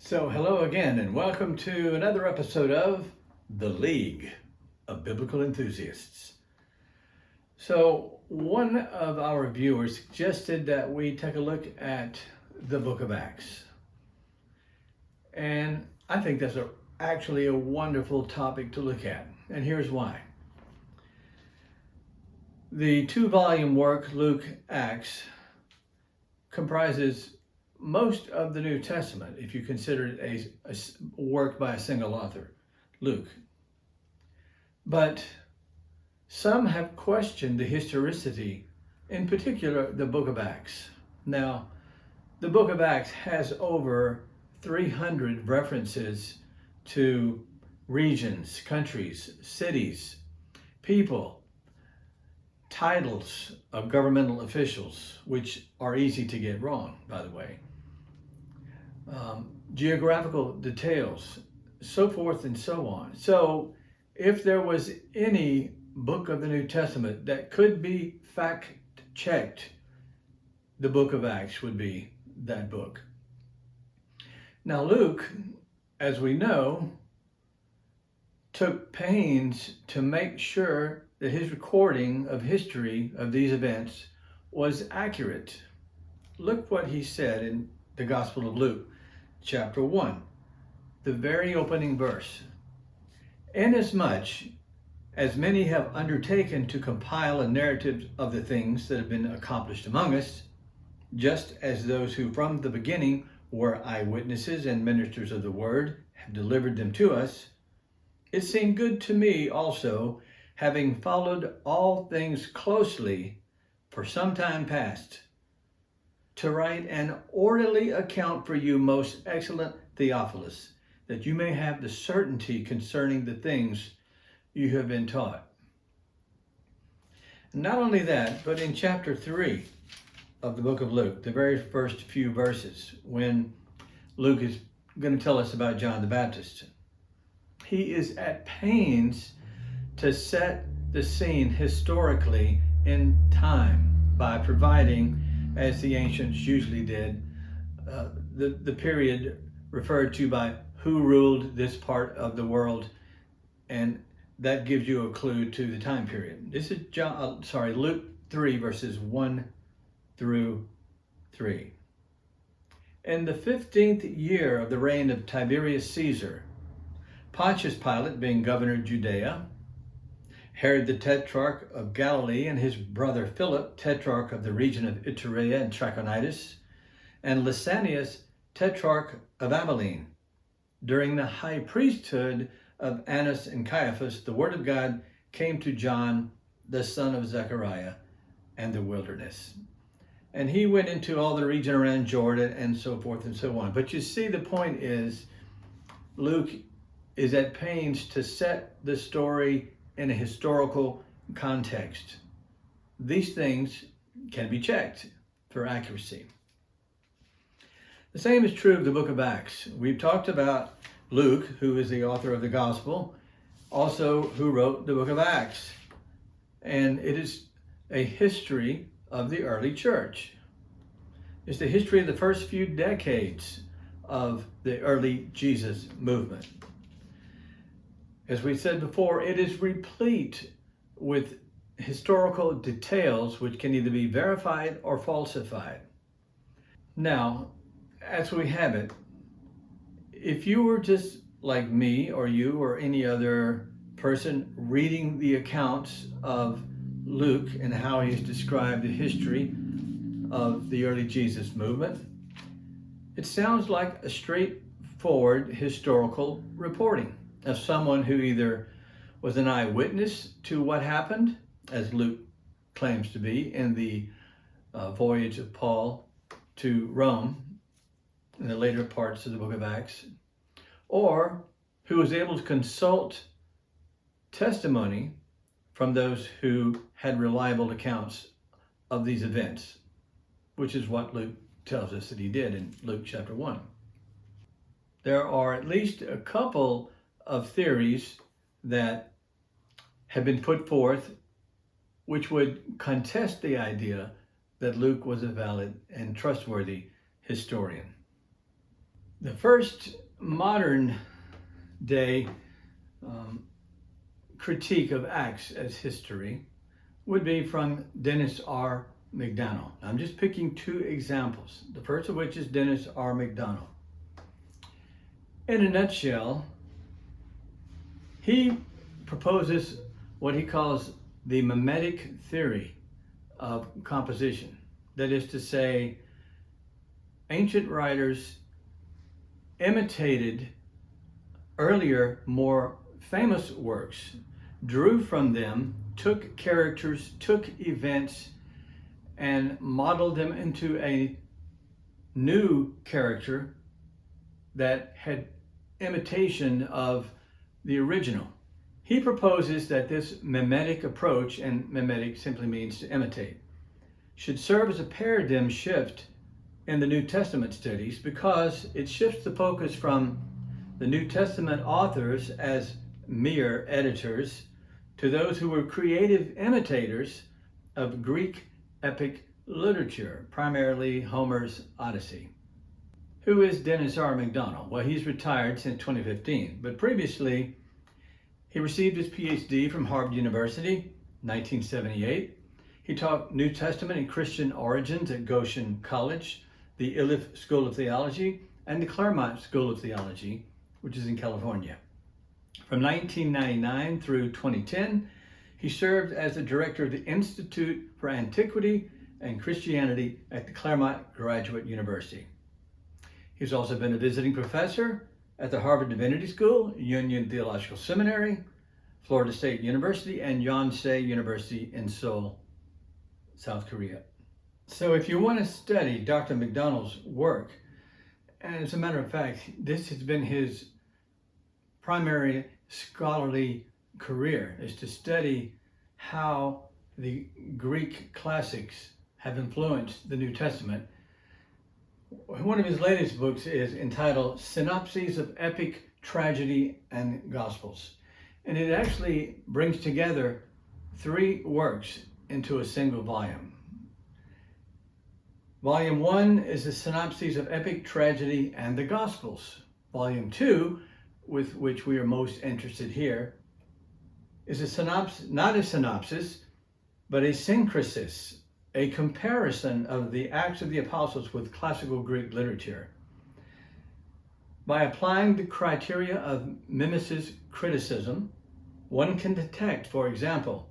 So, hello again, and welcome to another episode of The League of Biblical Enthusiasts. So, one of our viewers suggested that we take a look at the book of Acts. And I think that's actually a wonderful topic to look at, and here's why. The two-volume work, Luke, Acts, comprises most of the New Testament, if you consider it a work by a single author, Luke. But some have questioned the historicity, in particular the book of Acts. Now, the book of Acts has over 300 references to regions, countries, cities, people, titles of governmental officials, which are easy to get wrong, by the way. Geographical details, so forth and so on. So if there was any book of the New Testament that could be fact-checked, the book of Acts would be that book. Now Luke, as we know, took pains to make sure that his recording of history of these events was accurate. Look what he said in the Gospel of Luke, chapter 1, the very opening verse. Inasmuch as many have undertaken to compile a narrative of the things that have been accomplished among us, just as those who from the beginning were eyewitnesses and ministers of the word have delivered them to us, it seemed good to me also, having followed all things closely for some time past, to write an orderly account for you, most excellent Theophilus, that you may have the certainty concerning the things you have been taught. Not only that, but in chapter 3 of the book of Luke, the very first few verses, when Luke is going to tell us about John the Baptist, he is at pains to set the scene historically in time by providing, as the ancients usually did, the period referred to by who ruled this part of the world, and that gives you a clue to the time period. This is Luke 3, verses 1 through 3. In the 15th year of the reign of Tiberius Caesar, Pontius Pilate being governor of Judea, Herod the Tetrarch of Galilee and his brother Philip, Tetrarch of the region of Iturea and Trachonitis, and Lysanias, Tetrarch of Abilene. During the high priesthood of Annas and Caiaphas, the word of God came to John, the son of Zechariah, and the wilderness. And he went into all the region around Jordan and so forth and so on. But you see, the point is, Luke is at pains to set the story in a historical context. These things can be checked for accuracy. The same is true of the book of Acts. We've talked about Luke, who is the author of the gospel, also who wrote the book of Acts. And it is a history of the early church. It's the history of the first few decades of the early Jesus movement. As we said before, it is replete with historical details which can either be verified or falsified. Now, as we have it, if you were just like me or you or any other person reading the accounts of Luke and how he's described the history of the early Jesus movement, it sounds like a straightforward historical reporting of someone who either was an eyewitness to what happened, as Luke claims to be, in the voyage of Paul to Rome in the later parts of the book of Acts, or who was able to consult testimony from those who had reliable accounts of these events, which is what Luke tells us that he did in Luke chapter 1. There are at least a couple of theories that have been put forth which would contest the idea that Luke was a valid and trustworthy historian. The first modern day critique of Acts as history would be from Dennis R. MacDonald. I'm just picking two examples, the first of which is Dennis R. MacDonald. In a nutshell, he proposes what he calls the mimetic theory of composition. That is to say, ancient writers imitated earlier, more famous works, drew from them, took characters, took events, and modeled them into a new character that had imitation of the original. He proposes that this mimetic approach, and mimetic simply means to imitate, should serve as a paradigm shift in the New Testament studies because it shifts the focus from the New Testament authors as mere editors to those who were creative imitators of Greek epic literature, primarily Homer's Odyssey. Who is Dennis R. MacDonald? Well, he's retired since 2015, but previously he received his PhD from Harvard University, 1978. He taught New Testament and Christian origins at Goshen College, the Iliff School of Theology, and the Claremont School of Theology, which is in California. From 1999 through 2010, he served as the director of the Institute for Antiquity and Christianity at the Claremont Graduate University. He's also been a visiting professor at the Harvard Divinity School, Union Theological Seminary, Florida State University, and Yonsei University in Seoul, South Korea. So if you want to study Dr. MacDonald's work, and as a matter of fact, this has been his primary scholarly career, is to study how the Greek classics have influenced the New Testament. One of his latest books is entitled Synopses of Epic Tragedy and Gospels. And it actually brings together three works into a single volume. Volume 1 is the Synopses of Epic Tragedy and the Gospels. Volume 2, with which we are most interested here, is a synopsis, not a synopsis, but a synkrisis, a comparison of the Acts of the Apostles with classical Greek literature. By applying the criteria of Mimesis criticism, one can detect, for example,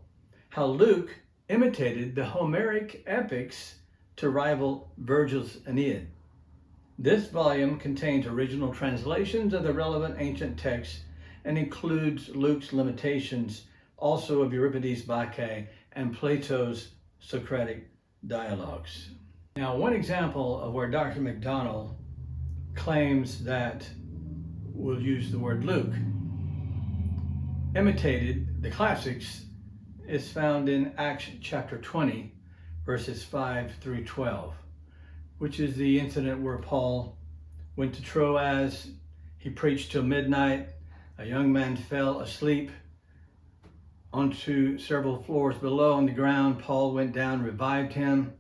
how Luke imitated the Homeric epics to rival Virgil's Aeneid. This volume contains original translations of the relevant ancient texts and includes Luke's limitations also of Euripides' Bacchae and Plato's Socratic dialogues. Now, one example of where Dr. MacDonald claims that, we'll use the word Luke, imitated the classics is found in Acts chapter 20, verses 5 through 12, which is the incident where Paul went to Troas. He preached till midnight. A young man fell asleep onto several floors below on the ground. Paul went down, revived him.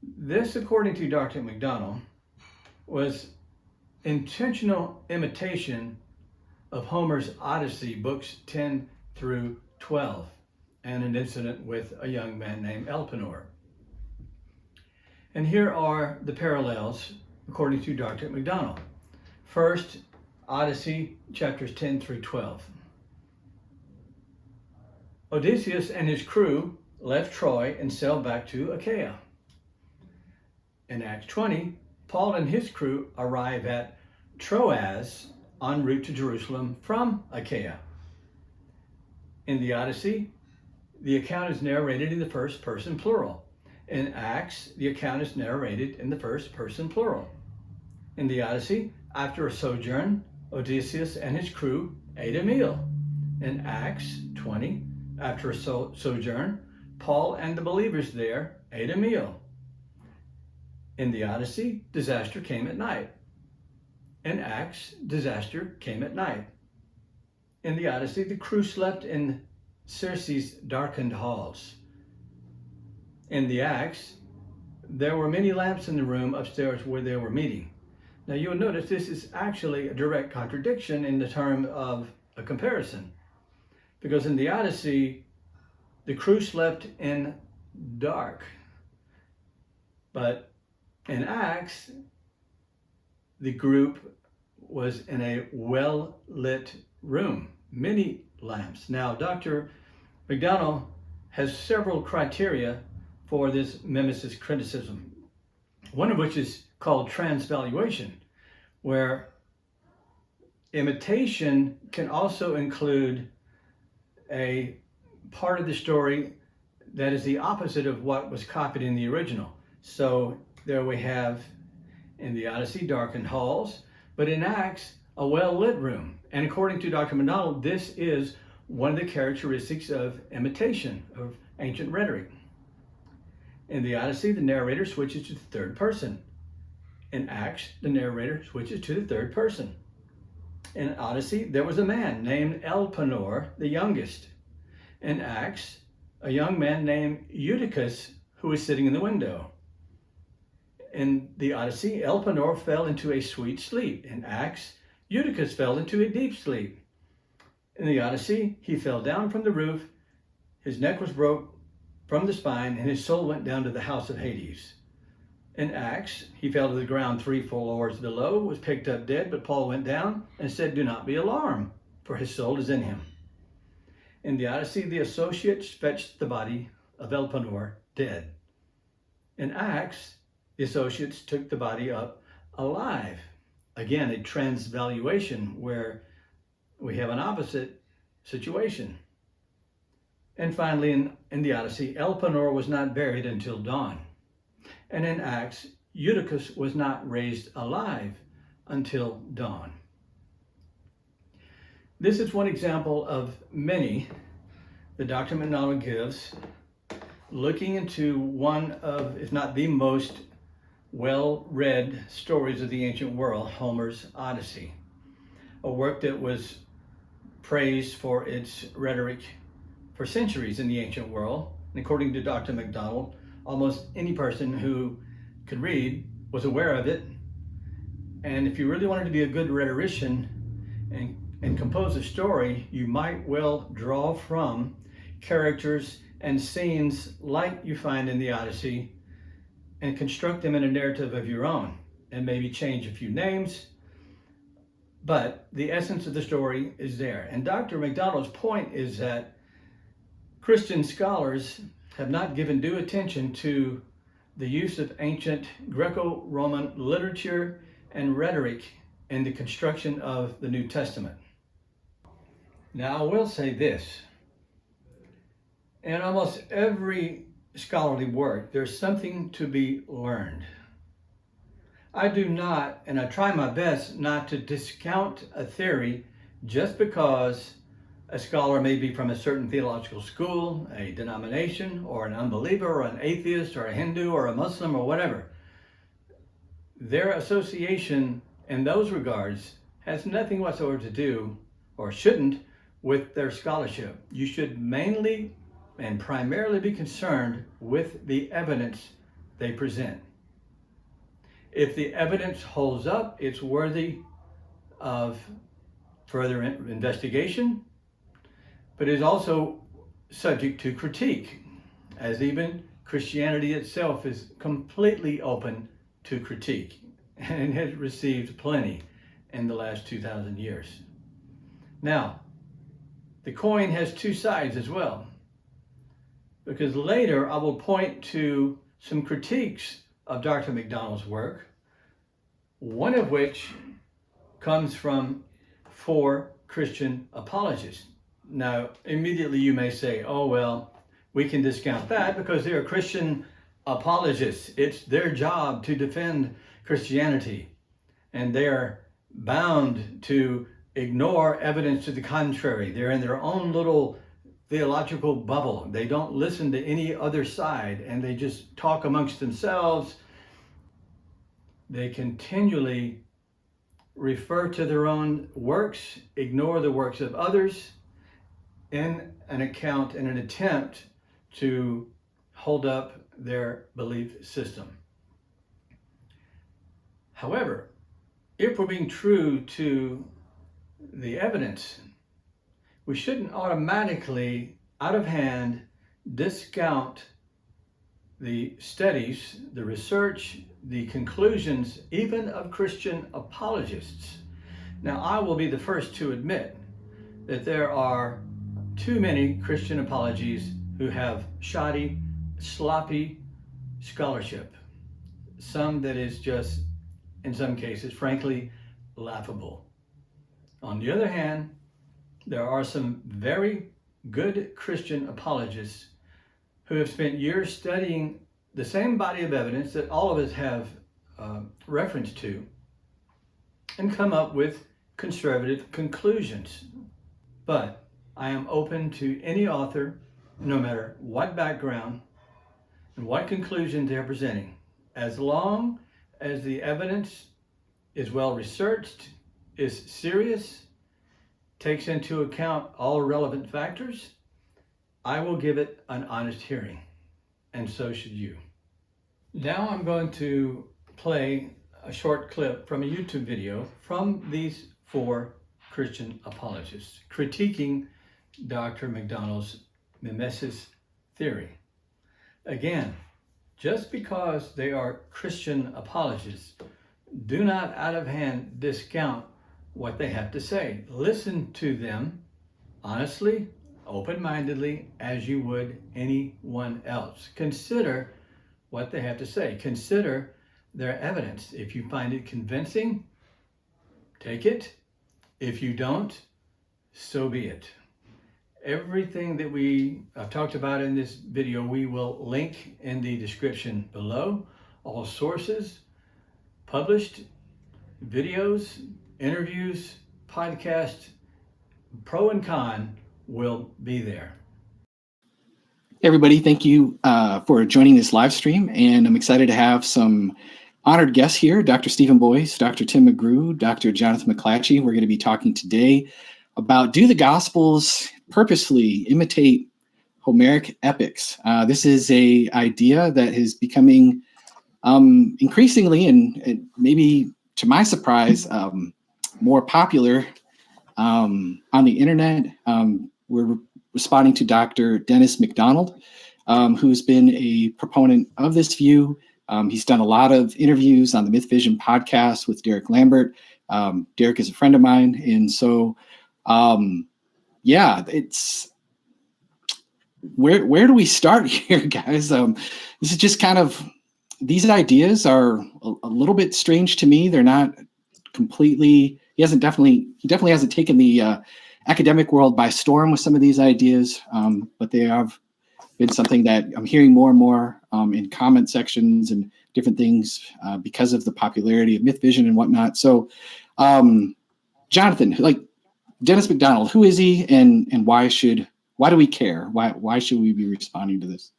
This, according to Dr. MacDonald, was intentional imitation of Homer's Odyssey, books 10 through 12, and an incident with a young man named Elpenor. And here are the parallels, according to Dr. MacDonald. First, Odyssey, chapters 10 through 12. Odysseus and his crew left Troy and sailed back to Achaia. In Acts 20, Paul and his crew arrive at Troas en route to Jerusalem from Achaia. In the Odyssey, the account is narrated in the first person plural. In Acts, the account is narrated in the first person plural. In the Odyssey, after a sojourn, Odysseus and his crew ate a meal. In Acts 20, after a sojourn, Paul and the believers there ate a meal. In the Odyssey, disaster came at night. In Acts, disaster came at night. In the Odyssey, the crew slept in Circe's darkened halls. In the Acts, there were many lamps in the room upstairs where they were meeting. Now you'll notice this is actually a direct contradiction in the term of a comparison. Because in the Odyssey, the crew slept in dark. But in Acts, the group was in a well-lit room, many lamps. Now, Dr. MacDonald has several criteria for this mimesis criticism, one of which is called transvaluation, where imitation can also include a part of the story that is the opposite of what was copied in the original. So there we have in the Odyssey darkened halls, but in Acts a well-lit room. And according to Dr. MacDonald, this is one of the characteristics of imitation, of ancient rhetoric. In the Odyssey, the narrator switches to the third person. In Acts, the narrator switches to the third person. In Odyssey, there was a man named Elpenor, the youngest. In Acts, a young man named Eutychus who was sitting in the window. In the Odyssey, Elpenor fell into a sweet sleep. In Acts, Eutychus fell into a deep sleep. In the Odyssey, he fell down from the roof, his neck was broke from the spine, and his soul went down to the house of Hades. In Acts, he fell to the ground 3 floors below, was picked up dead, but Paul went down and said, "Do not be alarmed, for his soul is in him." In the Odyssey, the associates fetched the body of Elpenor dead. In Acts, the associates took the body up alive. Again, a transvaluation where we have an opposite situation. And finally, in the Odyssey, Elpenor was not buried until dawn. And in Acts, Eutychus was not raised alive until dawn. This is one example of many that Dr. MacDonald gives, looking into one of, if not the most well-read stories of the ancient world, Homer's Odyssey, a work that was praised for its rhetoric for centuries in the ancient world. And according to Dr. MacDonald, almost any person who could read was aware of it. And if you really wanted to be a good rhetorician and compose a story, you might well draw from characters and scenes like you find in the Odyssey and construct them in a narrative of your own, and maybe change a few names, but the essence of the story is there. And Dr. MacDonald's point is that Christian scholars have not given due attention to the use of ancient Greco-Roman literature and rhetoric in the construction of the New Testament. Now, I will say this. In almost every scholarly work, there's something to be learned. I do not, and I try my best not to discount a theory just because a scholar may be from a certain theological school, a denomination, or an unbeliever, or an atheist, or a Hindu, or a Muslim, or whatever. Their association in those regards has nothing whatsoever to do, or shouldn't, with their scholarship. You should mainly and primarily be concerned with the evidence they present. If the evidence holds up, it's worthy of further investigation, but is also subject to critique, as even Christianity itself is completely open to critique and has received plenty in the last 2,000 years. Now, the coin has two sides as well, because later I will point to some critiques of Dr. MacDonald's work, one of which comes from 4 Christian apologists. Now, immediately you may say, oh, well, we can discount that because they're Christian apologists. It's their job to defend Christianity, and they're bound to ignore evidence to the contrary. They're in their own little theological bubble. They don't listen to any other side, and they just talk amongst themselves. They continually refer to their own works, ignore the works of others in an attempt to hold up their belief system. However, if we're being true to the evidence, we shouldn't automatically, out of hand, discount the studies, the research, the conclusions, even of Christian apologists. Now, I will be the first to admit that there are too many Christian apologies who have shoddy, sloppy scholarship. Some that is just, in some cases, frankly, laughable. On the other hand, there are some very good Christian apologists who have spent years studying the same body of evidence that all of us have reference to and come up with conservative conclusions. But I am open to any author, no matter what background and what conclusions they're presenting, as long as the evidence is well researched, is serious, takes into account all relevant factors, I will give it an honest hearing, and so should you. Now I'm going to play a short clip from a YouTube video from these 4 Christian apologists critiquing Dr. MacDonald's Mimesis theory. Again, just because they are Christian apologists, do not out of hand discount what they have to say. Listen to them honestly, open-mindedly, as you would anyone else. Consider what they have to say. Consider their evidence. If you find it convincing, take it. If you don't, so be it. Everything that we have talked about in this video, we will link in the description below. All sources, published videos, interviews, podcasts, pro and con will be there. Hey everybody, thank you for joining this live stream, and I'm excited to have some honored guests here, Dr. Stephen Boyce, Dr. Tim McGrew, Dr. Jonathan McClatchy. We're going to be talking today about, do the Gospels purposefully imitate Homeric epics? This is an idea that is becoming increasingly, and maybe to my surprise, more popular on the internet. We're responding to Dr. Dennis MacDonald, who's been a proponent of this view. He's done a lot of interviews on the MythVision podcast with Derek Lambert. Derek is a friend of mine. And so, it's where do we start here, guys? This is just kind of, these ideas are a little bit strange to me. They're not completely, he definitely hasn't taken the academic world by storm with some of these ideas, but they have been something that I'm hearing more and more in comment sections and different things because of the popularity of MythVision and whatnot. So, Jonathan, like Dennis MacDonald, who is he, and why do we care? Why should we be responding to this?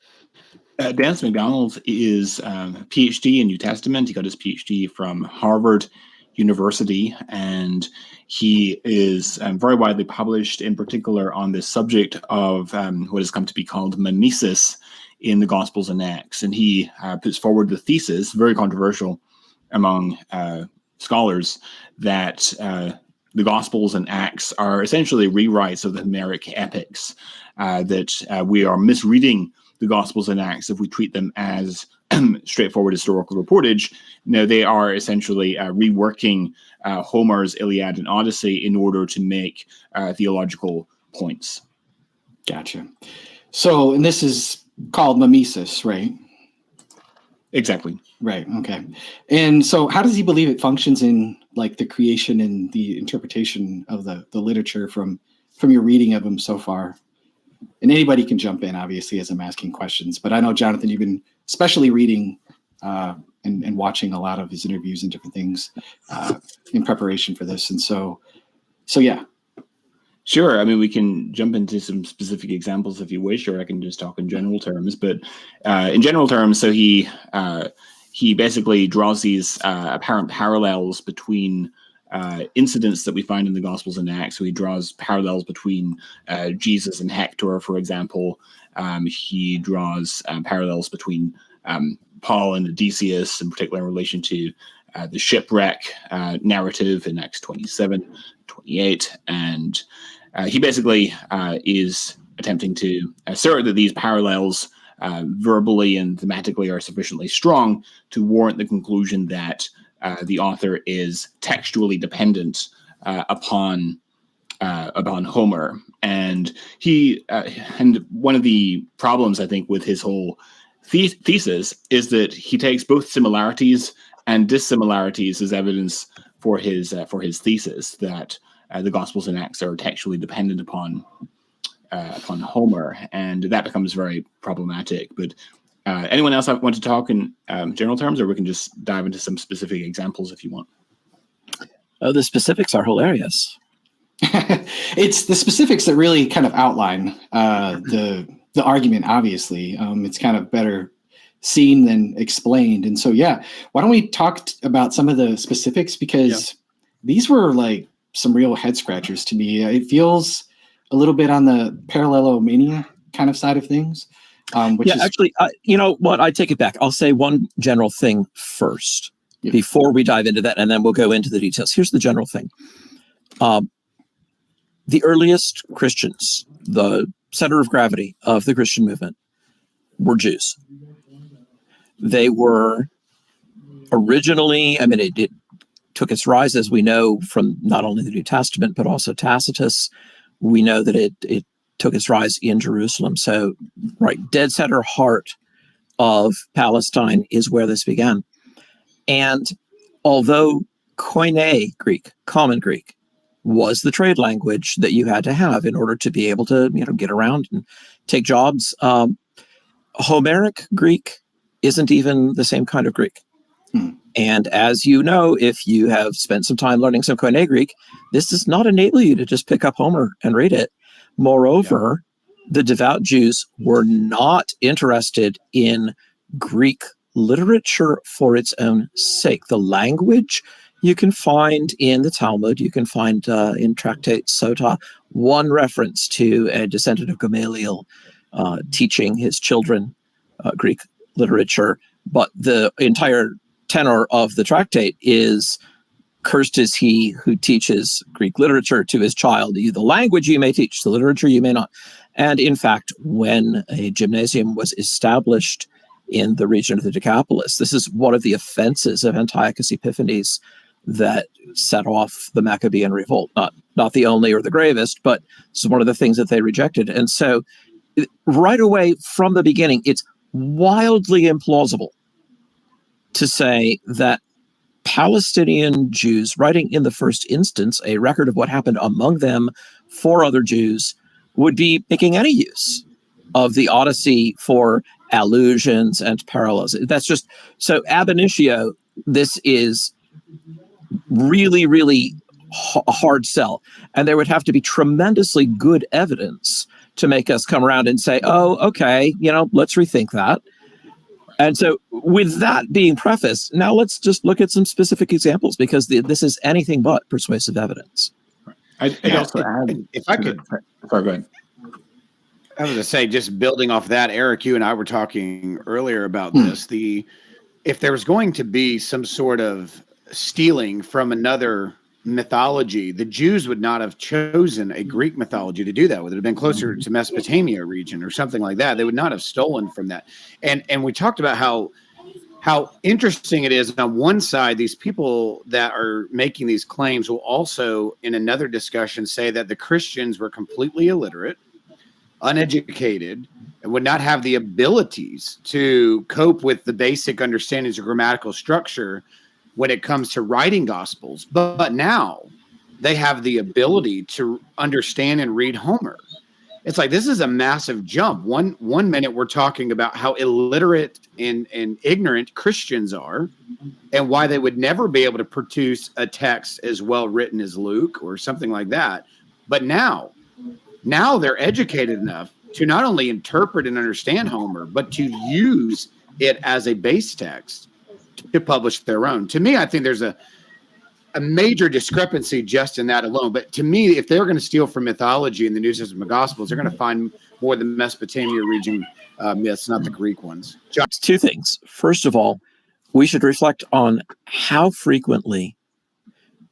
Dennis MacDonald is a PhD in New Testament. He got his PhD from Harvard University, and he is very widely published, in particular on the subject of what has come to be called mimesis in the Gospels and Acts. And he puts forward the thesis, very controversial among scholars, that the Gospels and Acts are essentially rewrites of the Homeric epics, that we are misreading the Gospels and Acts if we treat them as straightforward historical reportage. No, they are essentially reworking Homer's Iliad and Odyssey in order to make theological points. Gotcha. So, and this is called mimesis, right? Exactly. Right. Okay. And so how does he believe it functions in like the creation and the interpretation of the literature from your reading of him so far? And anybody can jump in, obviously, as I'm asking questions. But I know, Jonathan, you've been especially reading and watching a lot of his interviews and different things in preparation for this. And so yeah. Sure. I mean, we can jump into some specific examples if you wish, or I can just talk in general terms. But in general terms, so he basically draws these apparent parallels between incidents that we find in the Gospels and Acts. So he draws parallels between Jesus and Hector, for example. He draws parallels between Paul and Odysseus, in particular in relation to the shipwreck narrative in Acts 27, 28. And he basically is attempting to assert that these parallels verbally and thematically are sufficiently strong to warrant the conclusion that the author is textually dependent upon Homer. And and one of the problems, I think, with his whole thesis is that he takes both similarities and dissimilarities as evidence for his thesis, that the Gospels and Acts are textually dependent upon Homer, and that becomes very problematic. But anyone else want to talk in general terms, or we can just dive into some specific examples if you want? Oh, the specifics are hilarious. It's the specifics that really kind of outline the argument. Obviously, it's kind of better seen than explained. And so, why don't we talk about some of the specifics, because these were like some real head scratchers to me. It feels a little bit on the parallelomania kind of side of things. Actually, you know what? I take it back. I'll say one general thing first before we dive into that, and then we'll go into the details. Here's the general thing. The earliest Christians, the center of gravity of the Christian movement, were Jews. They were originally, it took its rise, as we know, from not only the New Testament, but also Tacitus. We know that it took its rise in Jerusalem. So, right, dead center heart of Palestine is where this began. And although Koine Greek, common Greek, was the trade language that you had to have in order to be able to, get around and take jobs, Homeric Greek isn't even the same kind of Greek. And as you know, if you have spent some time learning some Koine Greek, this does not enable you to just pick up Homer and read it. Moreover, the devout Jews were not interested in Greek literature for its own sake. The language you can find in the Talmud, you can find in Tractate Sota, one reference to a descendant of Gamaliel teaching his children Greek literature, but the entire tenor of the tractate is, cursed is he who teaches Greek literature to his child. The language you may teach, the literature you may not. And in fact, when a gymnasium was established in the region of the Decapolis, this is one of the offenses of Antiochus Epiphanes that set off the Maccabean revolt. Not the only or the gravest, but this is one of the things that they rejected. And so right away from the beginning, it's wildly implausible to say that Palestinian Jews, writing in the first instance a record of what happened among them for other Jews, would be making any use of the Odyssey for allusions and parallels. That's just, so ab initio, this is really, really a hard sell. And there would have to be tremendously good evidence to make us come around and say, oh, okay, let's rethink that. And so with that being prefaced, now let's just look at some specific examples, because this is anything but persuasive evidence. If I could, Sorry, go ahead. I was going to say, just building off that, Eric, you and I were talking earlier about this. If there was going to be some sort of stealing from another mythology, the Jews would not have chosen a Greek mythology to do that. Would it have been closer to Mesopotamia region or something like that? They would not have stolen from that. And we talked about how interesting it is. On one side, these people that are making these claims will also, in another discussion, say that the Christians were completely illiterate, uneducated, and would not have the abilities to cope with the basic understandings of grammatical structure when it comes to writing Gospels. But now they have the ability to understand and read Homer. It's like, this is a massive jump. One minute we're talking about how illiterate and ignorant Christians are, and why they would never be able to produce a text as well written as Luke or something like that. But now they're educated enough to not only interpret and understand Homer, but to use it as a base text to publish their own. To me, I think there's a major discrepancy just in that alone. But to me, if they're going to steal from mythology in the New Testament Gospels, they're going to find more the Mesopotamia region myths, not the Greek ones. Two things. First of all, we should reflect on how frequently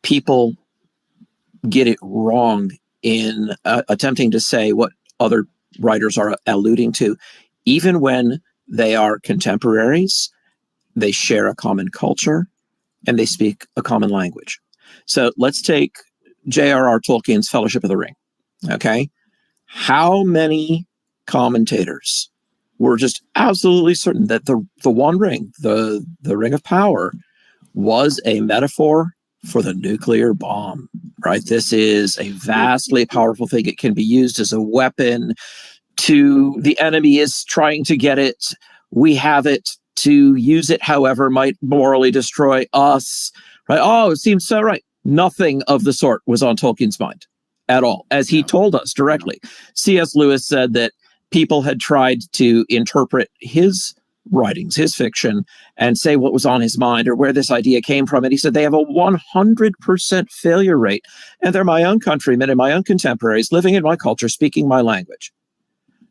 people get it wrong in attempting to say what other writers are alluding to, even when they are contemporaries, they share a common culture, and they speak a common language. So let's take J.R.R. Tolkien's Fellowship of the Ring. Okay? How many commentators were just absolutely certain that the One Ring, the Ring of Power, was a metaphor for the nuclear bomb, right? This is a vastly powerful thing. It can be used as a weapon to the enemy is trying to get it. We have it to use it, however, might morally destroy us, right? Oh, it seems so right. Nothing of the sort was on Tolkien's mind at all, as he told us directly. C.S. Lewis said that people had tried to interpret his writings, his fiction, and say what was on his mind or where this idea came from. And he said they have a 100% failure rate. And they're my own countrymen and my own contemporaries living in my culture, speaking my language,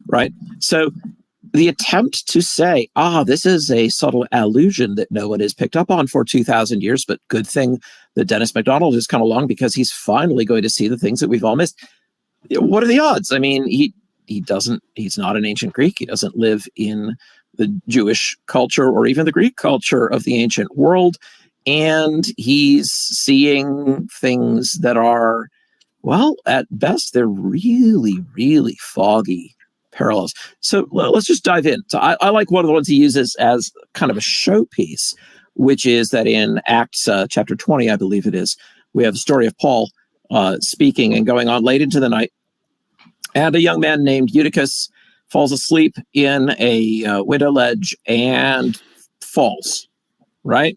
right? So the attempt to say, this is a subtle allusion that no one has picked up on for 2,000 years, but good thing that Dennis MacDonald has come along because he's finally going to see the things that we've all missed. What are the odds? I mean, he's not an ancient Greek. He doesn't live in the Jewish culture or even the Greek culture of the ancient world. And he's seeing things that are, well, at best, they're really, really foggy parallels. So let's just dive in. So I like one of the ones he uses as kind of a showpiece, which is that in Acts chapter 20, I believe it is, we have the story of Paul speaking and going on late into the night. And a young man named Eutychus falls asleep in a window ledge and falls, right?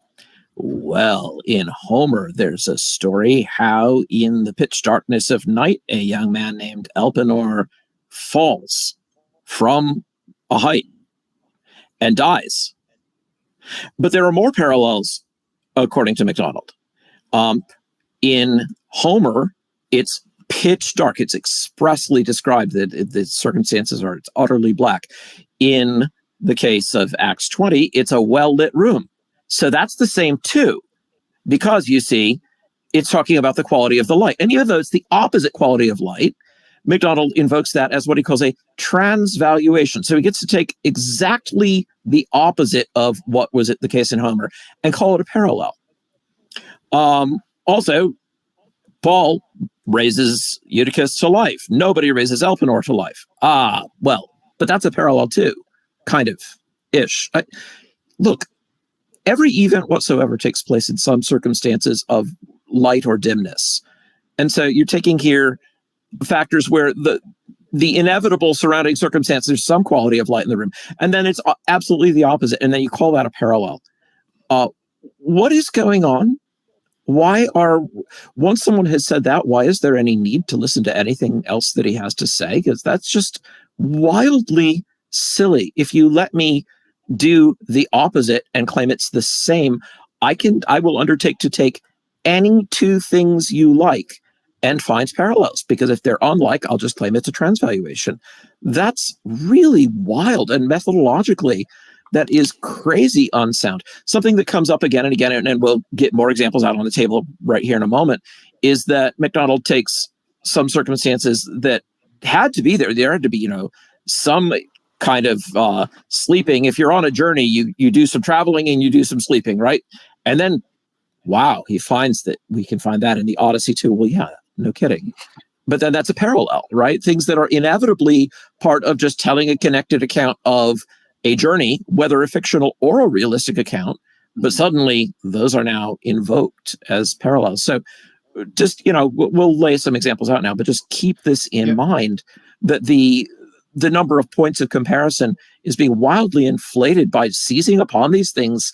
Well, in Homer, there's a story how in the pitch darkness of night, a young man named Elpenor falls from a height and dies. But there are more parallels, according to MacDonald. In Homer, it's pitch dark. It's expressly described that the circumstances are it's utterly black. In the case of Acts 20, it's a well-lit room. So that's the same too, because you see, it's talking about the quality of the light. And even though it's the opposite quality of light, MacDonald invokes that as what he calls a transvaluation. So he gets to take exactly the opposite of what was the case in Homer and call it a parallel. Also, Paul raises Eutychus to life. Nobody raises Elpenor to life. Well, but that's a parallel too, kind of ish. Look, every event whatsoever takes place in some circumstances of light or dimness. And so you're taking here factors where the inevitable surrounding circumstances, there's some quality of light in the room, and then it's absolutely the opposite, and then you call that a parallel. What is going on? Once someone has said that, why is there any need to listen to anything else that he has to say? Because that's just wildly silly. If you let me do the opposite and claim it's the same, I will undertake to take any two things you like and find parallels, because if they're unlike, I'll just claim it's a transvaluation. That's really wild, and methodologically, that is crazy unsound. Something that comes up again and again, and we'll get more examples out on the table right here in a moment, is that MacDonald takes some circumstances that had to be there. There had to be, some kind of sleeping. If you're on a journey, you do some traveling and you do some sleeping, right? And then, wow, he finds that we can find that in the Odyssey too. Well, yeah, no kidding. But then that's a parallel, right? Things that are inevitably part of just telling a connected account of a journey, whether a fictional or a realistic account, but suddenly those are now invoked as parallels. So just, we'll lay some examples out now, but just keep this in mind, that the number of points of comparison is being wildly inflated by seizing upon these things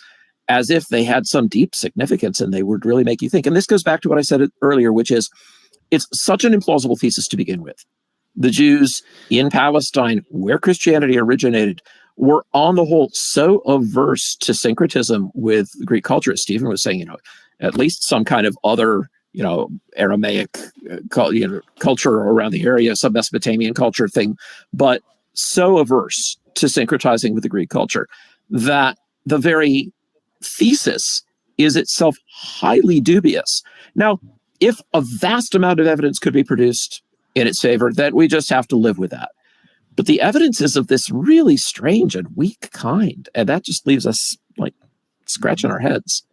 as if they had some deep significance and they would really make you think. And this goes back to what I said earlier, which is it's such an implausible thesis to begin with. The Jews in Palestine, where Christianity originated, were on the whole so averse to syncretism with Greek culture, as Stephen was saying, at least some kind of other, Aramaic culture around the area, some Mesopotamian culture thing, but so averse to syncretizing with the Greek culture that the very thesis is itself highly dubious. Now, if a vast amount of evidence could be produced in its favor, then we just have to live with that. But the evidence is of this really strange and weak kind, and that just leaves us like scratching our heads.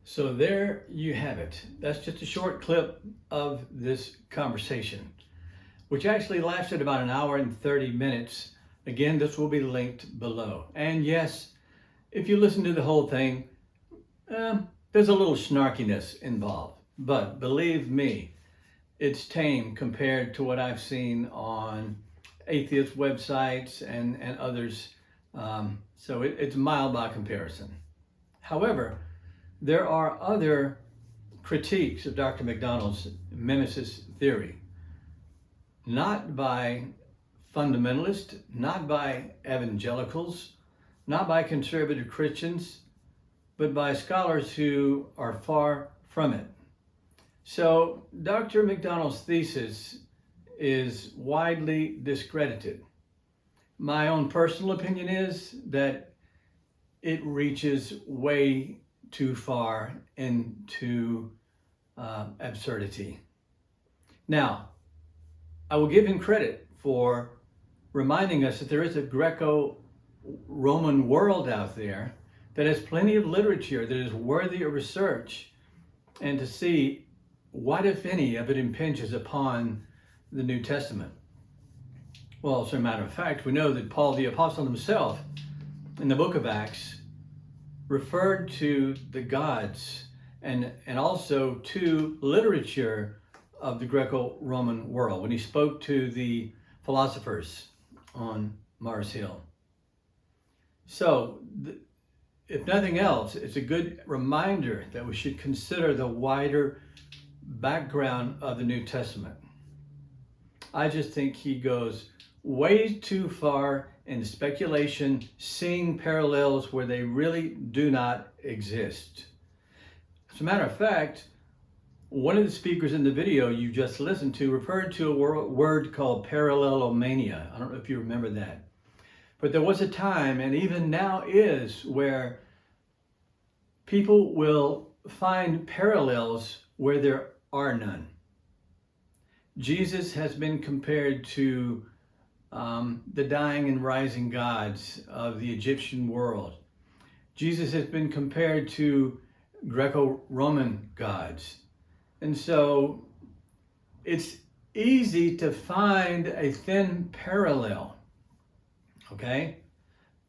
So there you have it. That's just a short clip of this conversation, which actually lasted about an hour and 30 minutes. Again, this will be linked below. And yes, if you listen to the whole thing, there's a little snarkiness involved. But believe me, it's tame compared to what I've seen on atheist websites and others. So it's mild by comparison. However, there are other critiques of Dr. MacDonald's Mimesis theory, not by fundamentalists, not by evangelicals, not by conservative Christians, but by scholars who are far from it. So Dr. MacDonald's thesis is widely discredited. My own personal opinion is that it reaches way too far into absurdity. Now, I will give him credit for reminding us that there is a Greco-Roman world out there that has plenty of literature that is worthy of research, and to see what, if any, of it impinges upon the New Testament. Well, as a matter of fact, we know that Paul the Apostle himself, in the book of Acts, referred to the gods and also to literature of the Greco-Roman world when he spoke to the philosophers on Mars Hill. So, if nothing else, it's a good reminder that we should consider the wider background of the New Testament. I just think he goes way too far in speculation, seeing parallels where they really do not exist. As a matter of fact, one of the speakers in the video you just listened to referred to a word called parallelomania. I don't know if you remember that. But there was a time, and even now is, where people will find parallels where there are none. Jesus has been compared to the dying and rising gods of the Egyptian world. Jesus has been compared to Greco-Roman gods. And so it's easy to find a thin parallel, okay?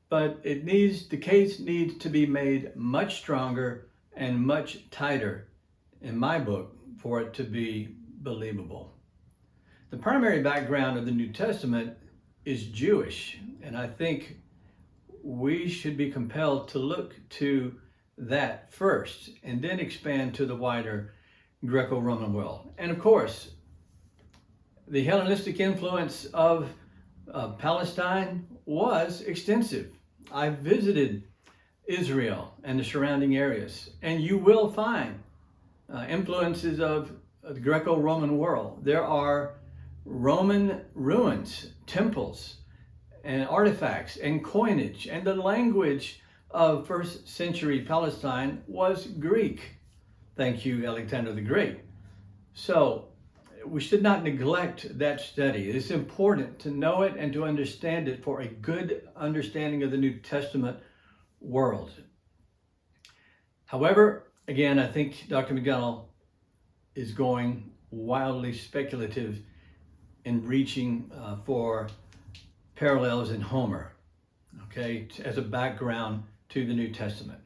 But the case needs to be made much stronger and much tighter, in my book, for it to be believable. The primary background of the New Testament is Jewish, and I think we should be compelled to look to that first and then expand to the wider Greco-Roman world. And of course, the Hellenistic influence of Palestine was extensive. I visited Israel and the surrounding areas, and you will find influences of the Greco-Roman world. There are Roman ruins, temples, and artifacts and coinage, and the language of first century Palestine was Greek. Thank you, Alexander the Great. So we should not neglect that study. It's important to know it and to understand it for a good understanding of the New Testament world. However, again, I think Dr. MacDonald is going wildly speculative in reaching for parallels in Homer, okay, as a background to the New Testament.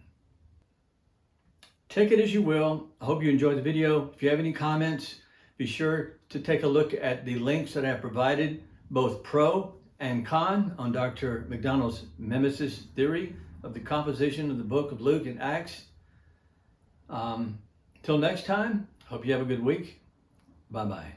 Take it as you will. I hope you enjoyed the video. If you have any comments, be sure to take a look at the links that I have provided, both pro and con, on Dr. MacDonald's Mimesis theory of the composition of the book of Luke and Acts. Till next time, hope you have a good week. Bye-bye.